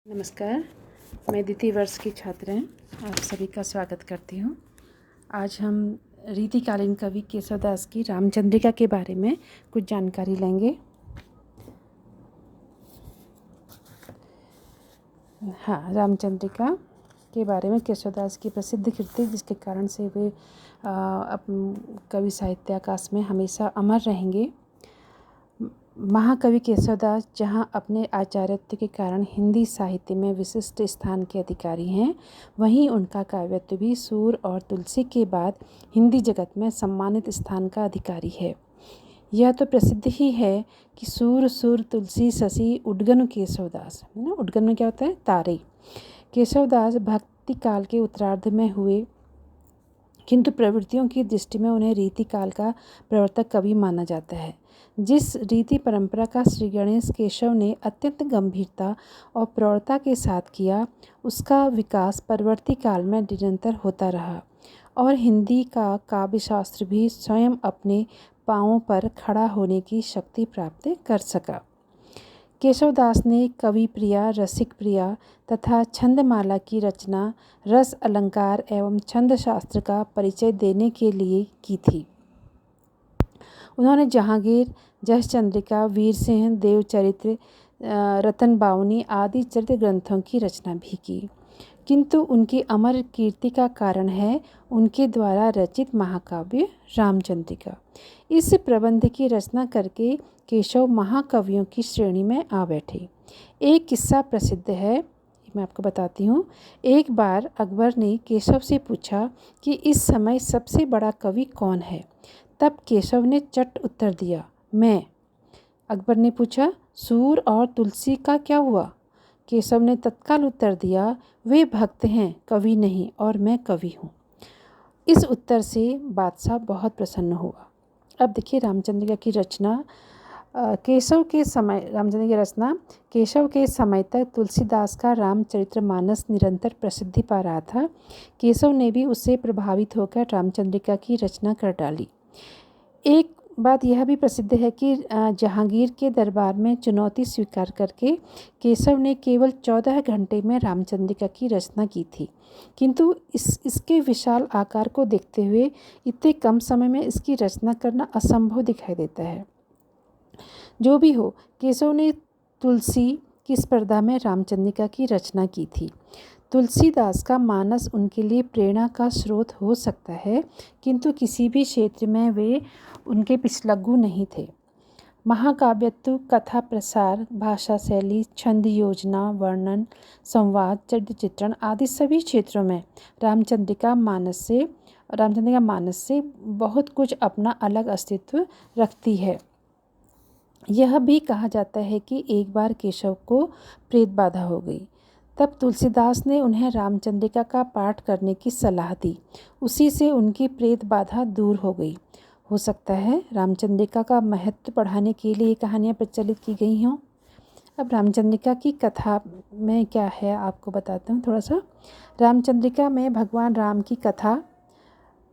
नमस्कार, मैं द्वितीय वर्ष की छात्र हैं। आप सभी का स्वागत करती हूँ। आज हम रीतिकालीन कवि केशवदास की रामचंद्रिका के बारे में कुछ जानकारी लेंगे। हाँ, रामचंद्रिका के बारे में केशवदास की प्रसिद्ध कृति जिसके कारण से वे कवि साहित्य आकाश में हमेशा अमर रहेंगे। महाकवि केशवदास जहाँ अपने आचार्यत्व के कारण हिंदी साहित्य में विशिष्ट स्थान के अधिकारी हैं, वहीं उनका काव्यत्व भी सूर और तुलसी के बाद हिंदी जगत में सम्मानित स्थान का अधिकारी है। यह तो प्रसिद्ध ही है कि सूर तुलसी शशि उद्गन केशवदास, है ना। उद्गन में क्या होता है? तारे। केशवदास भक्ति काल के उत्तरार्ध में हुए, किंतु प्रवृत्तियों की दृष्टि में उन्हें रीति काल का प्रवर्तक कवि माना जाता है। जिस रीति परंपरा का श्री गणेश केशव ने अत्यंत गंभीरता और प्रौढ़ता के साथ किया, उसका विकास परवर्ती काल में निरंतर होता रहा और हिंदी का काव्यशास्त्र भी स्वयं अपने पांवों पर खड़ा होने की शक्ति प्राप्त कर सका। केशवदास ने कवि प्रिया, रसिक प्रिया तथा छंदमाला की रचना रस अलंकार एवं छंद शास्त्र का परिचय देने के लिए की थी। उन्होंने जहांगीर, जस चंद्रिका, वीर सिंह, देवचरित्र, रतन बावनी आदि चरित्र ग्रंथों की रचना भी की, किंतु उनकी अमर कीर्ति का कारण है उनके द्वारा रचित महाकाव्य रामचंद्रिका। इस प्रबंध की रचना करके केशव महाकवियों की श्रेणी में आ बैठे। एक किस्सा प्रसिद्ध है, मैं आपको बताती हूँ। एक बार अकबर ने केशव से पूछा कि इस समय सबसे बड़ा कवि कौन है। तब केशव ने चट उत्तर दिया, मैं। अकबर ने पूछा, सूर और तुलसी का क्या हुआ? केशव ने तत्काल उत्तर दिया, वे भक्त हैं, कवि नहीं, और मैं कवि हूँ। इस उत्तर से बादशाह बहुत प्रसन्न हुआ। अब देखिए रामचंद्रिका की रचना केशव के समय तक तुलसीदास का रामचरितमानस निरंतर प्रसिद्धि पा रहा था। केशव ने भी उससे प्रभावित होकर रामचंद्रिका की रचना कर डाली। एक बात यह भी प्रसिद्ध है कि जहांगीर के दरबार में चुनौती स्वीकार करके केशव ने केवल 14 घंटे में रामचंद्रिका की रचना की थी, किंतु इसके विशाल आकार को देखते हुए इतने कम समय में इसकी रचना करना असंभव दिखाई देता है। जो भी हो, केशव ने तुलसी की स्पर्धा में रामचंद्रिका की रचना की थी। तुलसीदास का मानस उनके लिए प्रेरणा का स्रोत हो सकता है, किंतु किसी भी क्षेत्र में वे उनके पिछलग्गू नहीं थे। महाकाव्यत्व, कथा प्रसार, भाषा शैली, छंद योजना, वर्णन, संवाद, चरित्र चित्रण आदि सभी क्षेत्रों में रामचंद्रिका मानस से बहुत कुछ अपना अलग अस्तित्व रखती है। यह भी कहा जाता है कि एक बार केशव को प्रेत बाधा हो गई। तब तुलसीदास ने उन्हें रामचंद्रिका का पाठ करने की सलाह दी। उसी से उनकी प्रेत बाधा दूर हो गई। हो सकता है रामचंद्रिका का महत्व बढ़ाने के लिए ये कहानियाँ प्रचलित की गई हों। अब रामचंद्रिका की कथा में क्या है आपको बताता हूँ थोड़ा सा। रामचंद्रिका में भगवान राम की कथा,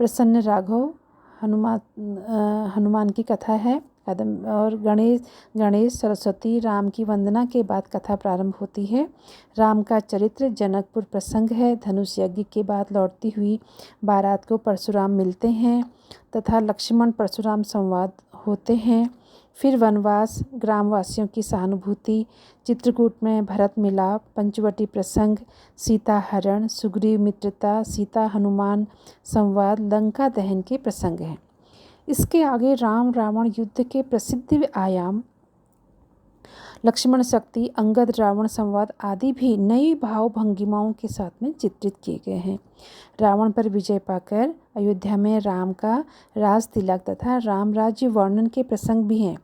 प्रसन्न राघव, हनुमान की कथा है, और गणेश सरस्वती राम की वंदना के बाद कथा प्रारंभ होती है। राम का चरित्र, जनकपुर प्रसंग है। धनुष यज्ञ के बाद लौटती हुई बारात को परशुराम मिलते हैं तथा लक्ष्मण परशुराम संवाद होते हैं। फिर वनवास, ग्रामवासियों की सहानुभूति, चित्रकूट में भरत मिलाप, पंचवटी प्रसंग, सीता हरण, सुग्रीव मित्रता, सीता हनुमान संवाद, लंका दहन के प्रसंग हैं। इसके आगे राम रावण युद्ध के प्रसिद्ध आयाम, लक्ष्मण शक्ति, अंगद रावण संवाद आदि भी नई भाव भंगिमाओं के साथ में चित्रित किए गए हैं। रावण पर विजय पाकर अयोध्या में राम का राज तिलक तथा राम राज्य वर्णन के प्रसंग भी हैं।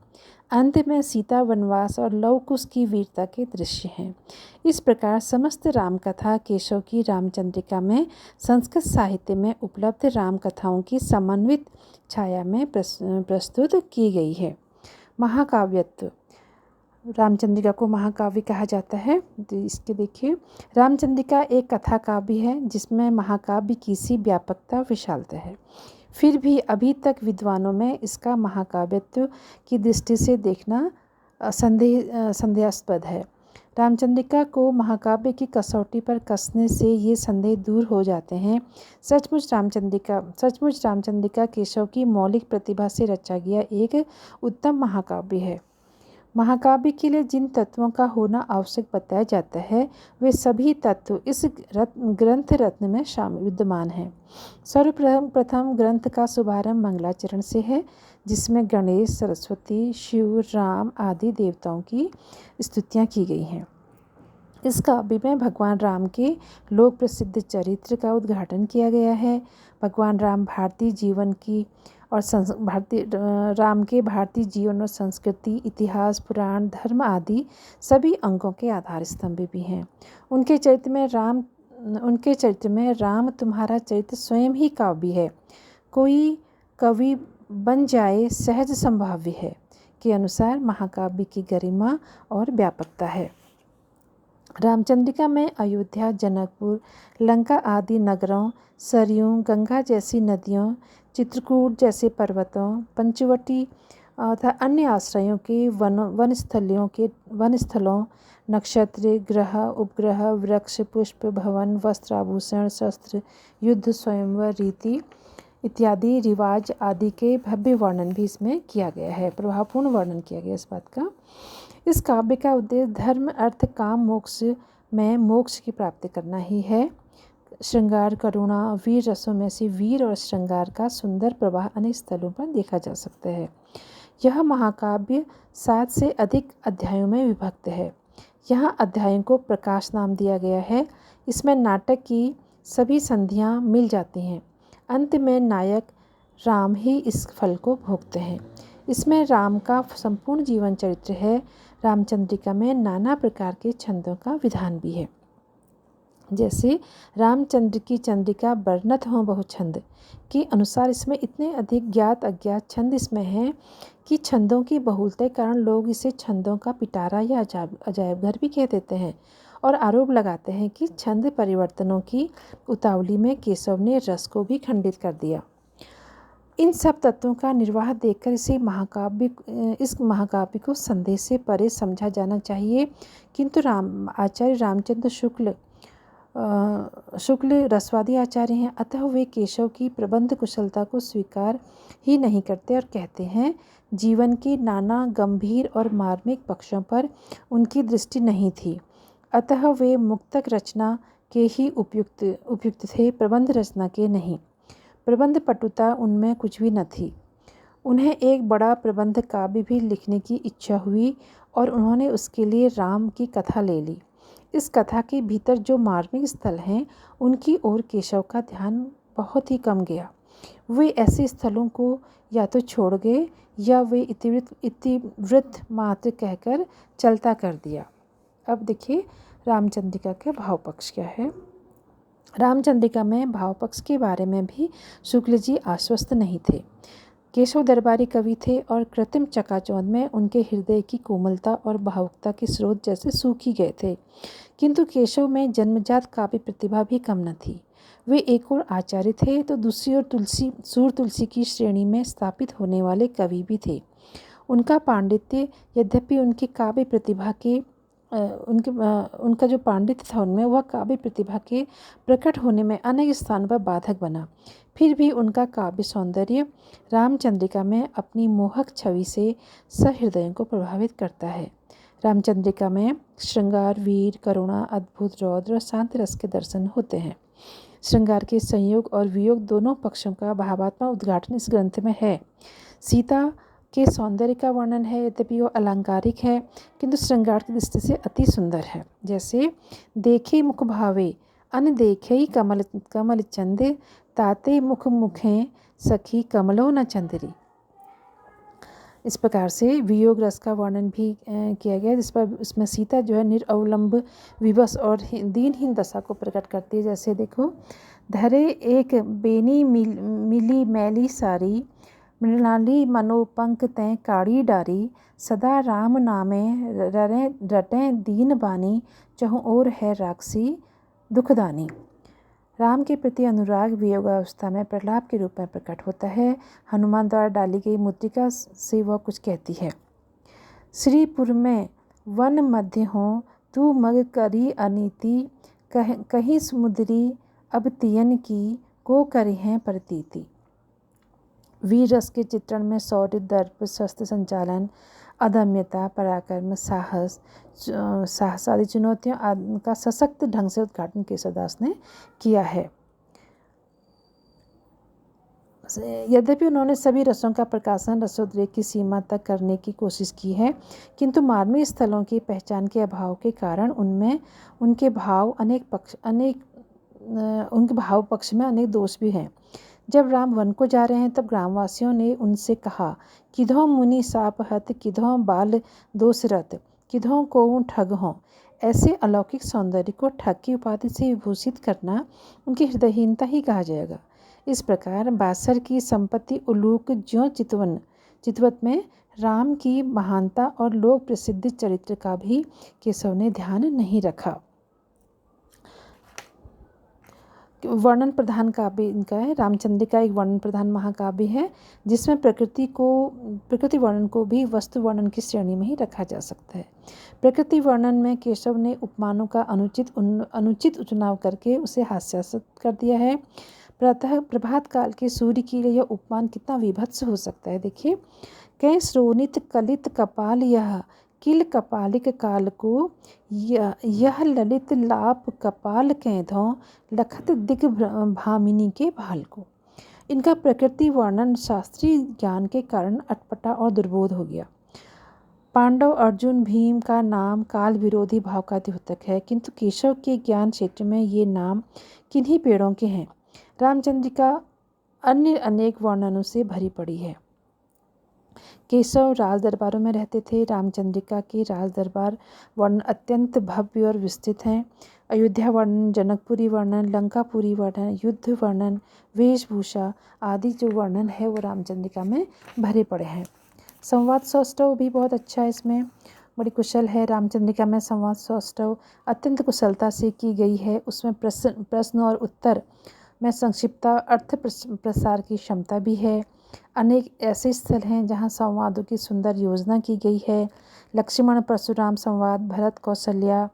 अंत में सीता वनवास और लव कुश की वीरता के दृश्य हैं। इस प्रकार समस्त रामकथा केशव की रामचंद्रिका में संस्कृत साहित्य में उपलब्ध रामकथाओं की समन्वित छाया में प्रस्तुत की गई है। महाकाव्यत्व, रामचंद्रिका को महाकाव्य कहा जाता है। तो इसके देखिए, रामचंद्रिका एक कथा काव्य है जिसमें महाकाव्य की सी व्यापकता विशालता है। फिर भी अभी तक विद्वानों में इसका महाकाव्यत्व की दृष्टि से देखना संदेहास्पद है। रामचंद्रिका को महाकाव्य की कसौटी पर कसने से ये संदेह दूर हो जाते हैं। सचमुच रामचंद्रिका केशव की मौलिक प्रतिभा से रचा गया एक उत्तम महाकाव्य है। महाकाव्य के लिए जिन तत्वों का होना आवश्यक बताया जाता है वे सभी तत्व इस ग्रंथ रत्न में शामिल विद्यमान हैं। सर्वप्रथम ग्रंथ का शुभारंभ मंगलाचरण से है, जिसमें गणेश, सरस्वती, शिव, राम आदि देवताओं की स्तुतियाँ की गई हैं। इस काव्य में भगवान राम के लोक प्रसिद्ध चरित्र का उद्घाटन किया गया है। भगवान राम भारतीय जीवन और संस्कृति, इतिहास, पुराण, धर्म आदि सभी अंगों के आधार स्तंभ भी हैं। उनके चरित्र में राम तुम्हारा चरित्र स्वयं ही काव्य है। कोई कवि बन जाए सहज संभाव्य है के अनुसार महाकाव्य की गरिमा और व्यापकता है। रामचंद्रिका में अयोध्या, जनकपुर, लंका आदि नगरों, सरयू, गंगा जैसी नदियों, चित्रकूट जैसे पर्वतों, पंचवटी तथा अन्य आश्रयों के वन स्थलों, नक्षत्र, ग्रह, उपग्रह, वृक्ष, पुष्प, भवन, वस्त्र, आभूषण, शस्त्र, युद्ध, स्वयंवर, रीति इत्यादि रिवाज आदि के भव्य वर्णन भी इसमें किया गया है। प्रभावपूर्ण वर्णन किया गया इस बात का। इस काव्य का उद्देश्य धर्म, अर्थ, काम, मोक्ष में मोक्ष की प्राप्ति करना ही है। श्रृंगार, करुणा, वीर रसों में से वीर और श्रृंगार का सुंदर प्रवाह अनेक स्थलों पर देखा जा सकता है। यह महाकाव्य 7 से अधिक अध्यायों में विभक्त है। यहाँ अध्यायों को प्रकाश नाम दिया गया है। इसमें नाटक की सभी संधियाँ मिल जाती हैं। अंत में नायक राम ही इस फल को भोगते हैं। इसमें राम का संपूर्ण जीवन चरित्र है। रामचंद्रिका में नाना प्रकार के छंदों का विधान भी है। जैसे रामचंद्र की चंद्रिका बरनत हो बहु छंद के अनुसार इसमें इतने अधिक ज्ञात अज्ञात छंद इसमें हैं कि छंदों की बहुलता के कारण लोग इसे छंदों का पिटारा या अजायब घर भी कह देते हैं और आरोप लगाते हैं कि छंद परिवर्तनों की उतावली में केशव ने रस को भी खंडित कर दिया। इन सब तत्वों का निर्वाह देखकर इस महाकाव्य को संदेह से परे समझा जाना चाहिए। किंतु आचार्य रामचंद्र शुक्ल रसवादी आचार्य हैं, अतः वे केशव की प्रबंध कुशलता को स्वीकार ही नहीं करते और कहते हैं जीवन के नाना गंभीर और मार्मिक पक्षों पर उनकी दृष्टि नहीं थी, अतः वे मुक्तक रचना के ही उपयुक्त थे, प्रबंध रचना के नहीं। प्रबंध पटुता उनमें कुछ भी न थी। उन्हें एक बड़ा प्रबंध काव्य भी लिखने की इच्छा हुई और उन्होंने उसके लिए राम की कथा ले ली। इस कथा के भीतर जो मार्मिक स्थल हैं उनकी ओर केशव का ध्यान बहुत ही कम गया। वे ऐसे स्थलों को या तो छोड़ गए या वे इतिवृत्त मात्र कहकर चलता कर दिया। अब देखिए रामचंद्रिका का भाव पक्ष क्या है। रामचंद्रिका में भाव पक्ष के बारे में भी शुक्ल जी आश्वस्त नहीं थे। केशव दरबारी कवि थे और कृत्रिम चकाचौंध में उनके हृदय की कोमलता और भावुकता के स्रोत जैसे सूख ही गए थे। किंतु केशव में जन्मजात काव्य प्रतिभा भी कम न थी। वे एक ओर आचार्य थे तो दूसरी ओर तुलसी की श्रेणी में स्थापित होने वाले कवि भी थे। उनका पांडित्य यद्यपि उनकी काव्य प्रतिभा के उनका जो पांडित्य था उनमें वह काव्य प्रतिभा के प्रकट होने में अनेक स्थानों पर बाधक बना, फिर भी उनका काव्य सौंदर्य रामचंद्रिका में अपनी मोहक छवि से सहृदयों को प्रभावित करता है। रामचंद्रिका में श्रृंगार, वीर, करुणा, अद्भुत, रौद्र और शांत रस के दर्शन होते हैं। श्रृंगार के संयोग और वियोग दोनों पक्षों का भावात्मक उद्घाटन इस ग्रंथ में है। सीता के सौंदर्य का वर्णन है, यद्यपि वो अलंकारिक है किंतु श्रृंगार की दृष्टि से अति सुंदर है। जैसे देखे मुख भावे अन देखे कमल चंद ताते मुख मुखें सखी कमलो न चंदरी। इस प्रकार से वियोग रस का वर्णन भी किया गया, जिस पर उसमें सीता जो है निरअवलंब विवश और दीनहीन दशा को प्रकट करती है। जैसे देखो, धरे एक बेनी मिली मैली सारी, मृणाली मनोपंक तैं काड़ी डारी, सदा राम नामे रटें दीन बानी, चहुँ ओर है राक्षसी दुखदानी। राम के प्रति अनुराग वियोगावस्था में प्रलाप के रूप में प्रकट होता है। हनुमान द्वारा डाली गई मुद्रिका से वह कुछ कहती है। श्रीपुर में वन मध्य हों तू मग करी अनीति, कहीं समुद्री अब तियन की, को करी हैं प्रतीति। वीर रस के चित्रण में शौर्य, दर्प, शस्त्र संचालन, अदम्यता, पराक्रम, साहस आदि चुनौतियों का सशक्त ढंग से उद्घाटन केशवदास ने किया है। यद्यपि उन्होंने सभी रसों का प्रकाशन रसोद्रेक की सीमा तक करने की कोशिश की है, किंतु मार्मिक स्थलों की पहचान के अभाव के कारण उनमें उनके भाव पक्ष में अनेक दोष भी हैं। जब राम वन को जा रहे हैं तब ग्रामवासियों ने उनसे कहा, किधों मुनि साप हत, किधों बाल दोषरत, किधों को ठग हों। ऐसे अलौकिक सौंदर्य को ठग की उपाधि से विभूषित करना उनकी हृदयहीनता ही कहा जाएगा। इस प्रकार बासर की संपत्ति उलूक ज्यों चितवत में राम की महानता और लोक प्रसिद्ध चरित्र का भी केशव ने ध्यान नहीं रखा। वर्णन प्रधान काव्य इनका है। रामचंद्रिका एक वर्णन प्रधान महाकाव्य है, जिसमें प्रकृति वर्णन को भी वस्तु वर्णन की श्रेणी में ही रखा जा सकता है। प्रकृति वर्णन में केशव ने उपमानों का अनुचित चुनाव करके उसे हास्यास्पद कर दिया है। प्रभात काल के सूर्य के लिए यह उपमान कितना विभत्स हो सकता है। देखिए, कै श्रोणित कलित कपाल यह, किल कपालिक काल को, यह ललित लाप कपाल कैधों, लखत दिग भामिनी के भाल को। इनका प्रकृति वर्णन शास्त्रीय ज्ञान के कारण अटपटा और दुर्बोध हो गया। पांडव, अर्जुन, भीम का नाम काल विरोधी भाव का द्योतक है, किंतु केशव के ज्ञान क्षेत्र में ये नाम किन्हीं पेड़ों के हैं। रामचंद्रिका अन्य अनेक वर्णनों से भरी पड़ी है। केशव राज दरबारों में रहते थे। रामचंद्रिका के राज दरबार वर्णन अत्यंत भव्य और विस्तृत हैं। अयोध्या वर्णन, जनकपुरी वर्णन, लंकापुरी वर्णन, युद्ध वर्णन, वेशभूषा आदि जो वर्णन है वो रामचंद्रिका में भरे पड़े हैं। संवाद सौष्ठव भी बहुत अच्छा है, इसमें बड़ी कुशल है। रामचंद्रिका में संवाद सौष्ठव अत्यंत कुशलता से की गई है। उसमें प्रश्न और उत्तर में संक्षिप्तता, अर्थ प्रसार की क्षमता भी है। अनेक ऐसे स्थल हैं जहां संवादों की सुंदर योजना की गई है। लक्ष्मण परशुराम संवाद, भरत कौशल्या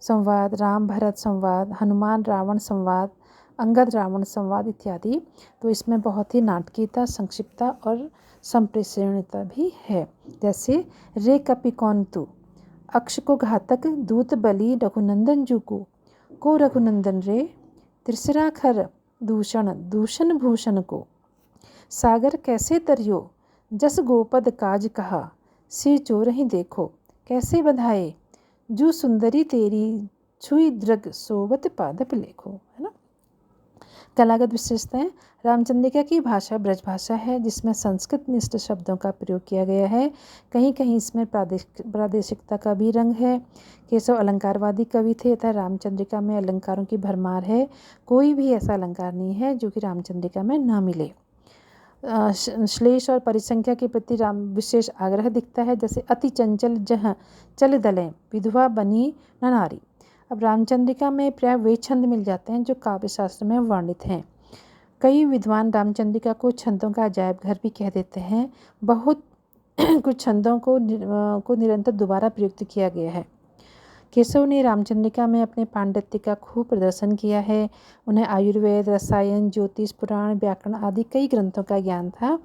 संवाद, राम भरत संवाद, हनुमान रावण संवाद, अंगद रावण संवाद इत्यादि। तो इसमें बहुत ही नाटकीयता, संक्षिप्तता और संप्रेषणीयता भी है। जैसे रे कपि कौन तू, अक्ष को घातक दूत बलि रघुनंदन जू को रघुनंदन रे, त्रिसरा खर दूषण भूषण को, सागर कैसे तरियो, जस गोपद काज कहा, सिर चोर ही देखो, कैसे बधाए, जू सुंदरी तेरी छुई दृग सोबत पादप लेखो। है ना। कलागत विशेषताएं। रामचंद्रिका की भाषा ब्रज भाषा है, जिसमें संस्कृत निष्ठ शब्दों का प्रयोग किया गया है। कहीं कहीं इसमें प्रादेशिकता का भी रंग है। केशव अलंकारवादी कवि थे तथा रामचंद्रिका में अलंकारों की भरमार है। कोई भी ऐसा अलंकार नहीं है जो कि रामचंद्रिका में न मिले। श्लेष और परिसंख्या के प्रति विशेष आग्रह दिखता है। जैसे अति चंचल जह चल दलें, विधवा बनी न नारी। अब रामचंद्रिका में प्राय वे छंद मिल जाते हैं जो काव्य शास्त्र में वर्णित हैं। कई विद्वान रामचंद्रिका को छंदों का अजायब घर भी कह देते हैं। बहुत कुछ छंदों को निरंतर दोबारा प्रयुक्त किया गया है। केशव ने रामचंद्रिका में अपने पांडित्य का खूब प्रदर्शन किया है। उन्हें आयुर्वेद, रसायन, ज्योतिष, पुराण, व्याकरण आदि कई ग्रंथों का ज्ञान था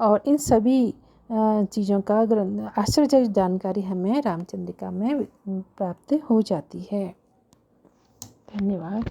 और इन सभी चीज़ों का आश्चर्यजनक जानकारी हमें रामचंद्रिका में प्राप्त हो जाती है। धन्यवाद।